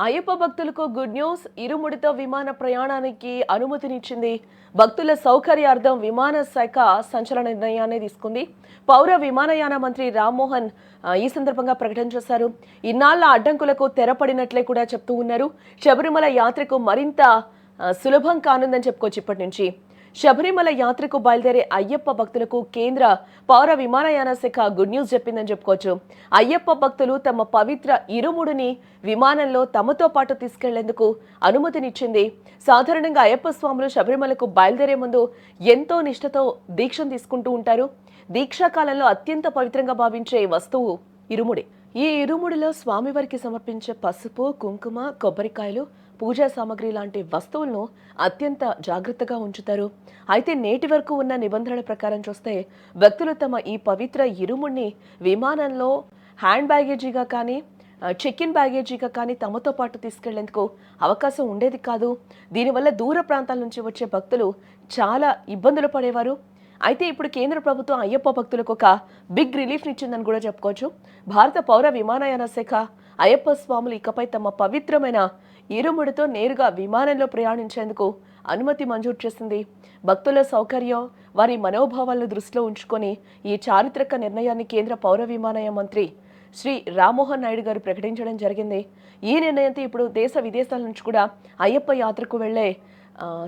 అయ్యప్ప భక్తులకు good news. ఇరుముడితో విమాన ప్రయాణానికి అనుమతినిచ్చింది. భక్తుల సౌకర్యార్థం విమాన శాఖ సంచలన నిర్ణయాన్ని తీసుకుంది. పౌర విమానయాన మంత్రి రామ్మోహన్ ఈ సందర్భంగా ప్రకటన చేశారు. ఇన్నాళ్ల అడ్డంకులకు తెరపడినట్లే కూడా చెప్తూ ఉన్నారు. శబరిమల యాత్రకు మరింత సులభం కానుందని చెప్పుకోవచ్చు. ఇప్పటి నుంచి శబరిమల యాత్రకు బయలుదేరే అయ్యప్ప భక్తులకు కేంద్ర పౌర విమానయాన శాఖ గుడ్ న్యూస్ చెప్పిందని చెప్పుకోవచ్చు. అయ్యప్ప భక్తులు తమ పవిత్ర ఇరుముడిని విమానంలో తమతో పాటు తీసుకెళ్లేందుకు అనుమతినిచ్చింది. సాధారణంగా అయ్యప్ప స్వాములు శబరిమలకు బయలుదేరే ముందు ఎంతో నిష్ఠతో దీక్షను తీసుకుంటూ ఉంటారు. దీక్షా కాలంలో అత్యంత పవిత్రంగా భావించే వస్తువు ఇరుముడి. ఈ ఇరుముడిలో స్వామివారికి సమర్పించే పసుపు, కుంకుమ, కొబ్బరికాయలు, పూజా సామాగ్రి లాంటి వస్తువులను అత్యంత జాగ్రత్తగా ఉంచుతారు. అయితే నేటి వరకు ఉన్న నిబంధనల ప్రకారం చూస్తే భక్తులు తమ ఈ పవిత్ర ఇరుముడిని విమానంలో హ్యాండ్ బ్యాగేజీగా కానీ చెక్ ఇన్ బ్యాగేజీగా కానీ తమతో పాటు తీసుకెళ్లేందుకు అవకాశం ఉండేది కాదు. దీనివల్ల దూర ప్రాంతాల నుంచి వచ్చే భక్తులు చాలా ఇబ్బందులు పడేవారు. అయితే ఇప్పుడు కేంద్ర ప్రభుత్వం అయ్యప్ప భక్తులకు ఒక బిగ్ రిలీఫ్ని ఇచ్చిందని కూడా చెప్పుకోవచ్చు. భారత పౌర విమానయాన శాఖ అయ్యప్ప స్వాములు ఇకపై తమ పవిత్రమైన ఇరుముడితో నేరుగా విమానంలో ప్రయాణించేందుకు అనుమతి మంజూరు చేసింది. భక్తుల సౌకర్యం, వారి మనోభావాలను దృష్టిలో ఉంచుకొని ఈ చారిత్రక నిర్ణయాన్ని కేంద్ర పౌర విమానయాన మంత్రి శ్రీ రామ్మోహన్ నాయుడు గారు ప్రకటించడం జరిగింది. ఈ నిర్ణయంతో ఇప్పుడు దేశ విదేశాల నుంచి కూడా అయ్యప్ప యాత్రకు వెళ్లే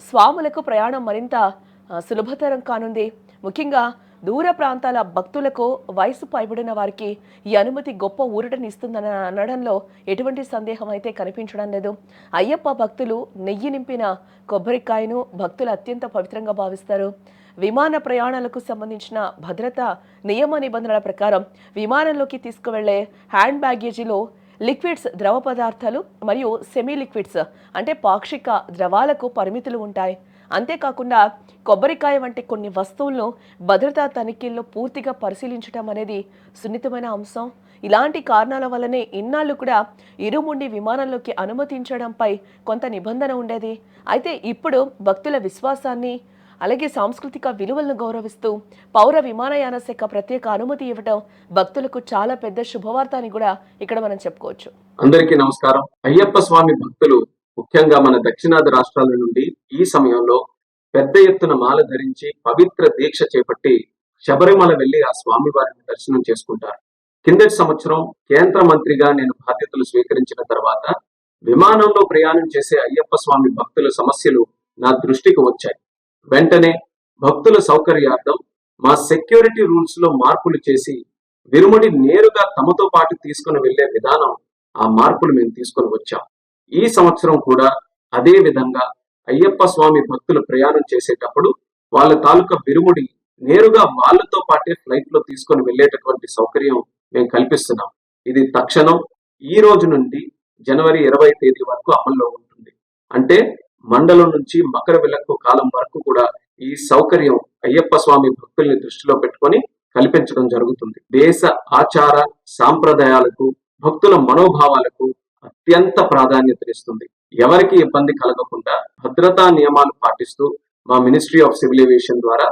స్వాములకు ప్రయాణం మరింత సులభతరం కానుంది. ముఖ్యంగా దూర ప్రాంతాల భక్తులకు, వయసు పైబడిన వారికి ఈ అనుమతి గొప్ప ఊరటనిస్తుందని అనడంలో ఎటువంటి సందేహం అయితే కనిపించడం లేదు. అయ్యప్ప భక్తులు నెయ్యి నింపిన కొబ్బరికాయను భక్తులు అత్యంత పవిత్రంగా భావిస్తారు. విమాన ప్రయాణాలకు సంబంధించిన భద్రతా నియమ నిబంధనల ప్రకారం విమానంలోకి తీసుకువెళ్లే హ్యాండ్ బ్యాగేజీలో లిక్విడ్స్, ద్రవ పదార్థాలు మరియు సెమీ లిక్విడ్స్ అంటే పాక్షిక ద్రవాలకు పరిమితులు ఉంటాయి. అంతేకాకుండా కొబ్బరికాయ వంటి కొన్ని వస్తువులను భద్రతా తనిఖీల్లో పూర్తిగా పరిశీలించడం అనేది సున్నితమైన అంశం. ఇలాంటి కారణాల వల్లనే ఇన్నాళ్ళు కూడా ఇరుముడిని విమానంలోకి అనుమతించడంపై కొంత నిబంధన ఉండేది. అయితే ఇప్పుడు భక్తుల విశ్వాసాన్ని, అలాగే సాంస్కృతిక విలువలను గౌరవిస్తూ పౌర విమానయాన శాఖ ప్రత్యేక అనుమతి ఇవ్వడం భక్తులకు చాలా పెద్ద శుభవార్త అని కూడా ఇక్కడ మనం చెప్పుకోవచ్చు. అందరికీ నమస్కారం. అయ్యప్ప స్వామి భక్తులు ముఖ్యంగా మన దక్షిణాది రాష్ట్రాల నుండి ఈ సమయంలో పెద్ద ఎత్తున మాల ధరించి పవిత్ర దీక్ష చేపట్టి శబరిమల వెళ్లి ఆ స్వామి వారిని దర్శనం చేసుకుంటారు. కిందటి సంవత్సరం కేంద్ర మంత్రిగా నేను బాధ్యతలు స్వీకరించిన తర్వాత విమానంలో ప్రయాణం చేసే అయ్యప్ప స్వామి భక్తుల సమస్యలు నా దృష్టికి వచ్చాయి. వెంటనే భక్తుల సౌకర్యార్థం మా సెక్యూరిటీ రూల్స్ లో మార్పులు చేసి విరుముడి నేరుగా తమతో పాటు తీసుకుని వెళ్లే విధానం, ఆ మార్పులు మేము తీసుకొని వచ్చాం. ఈ సంవత్సరం కూడా అదే విధంగా అయ్యప్ప స్వామి భక్తులు ప్రయాణం చేసేటప్పుడు వాళ్ళ తాలూకా విరుముడి నేరుగా వాళ్ళతో పాటే ఫ్లైట్ లో తీసుకొని వెళ్లేటటువంటి సౌకర్యం మేము కల్పిస్తున్నాం. ఇది తక్షణం ఈ రోజు నుండి జనవరి 20 తేదీ వరకు అమల్లో ఉంటుంది. అంటే మండలం నుంచి మకర విలక్కు కాలం వరకు కూడా ఈ సౌకర్యం అయ్యప్ప స్వామి భక్తుల్ని దృష్టిలో పెట్టుకొని కల్పించడం జరుగుతుంది. దేశ ఆచార సాంప్రదాయాలకు, భక్తుల మనోభావాలకు అత్యంత ప్రాధాన్యతనిస్తుంది. ఎవరికి ఇబ్బంది కలగకుండా భద్రతా నియమాలు పాటిస్తూ మా మినిస్ట్రీ ఆఫ్ సివిల్ ఏవియేషన్ ద్వారా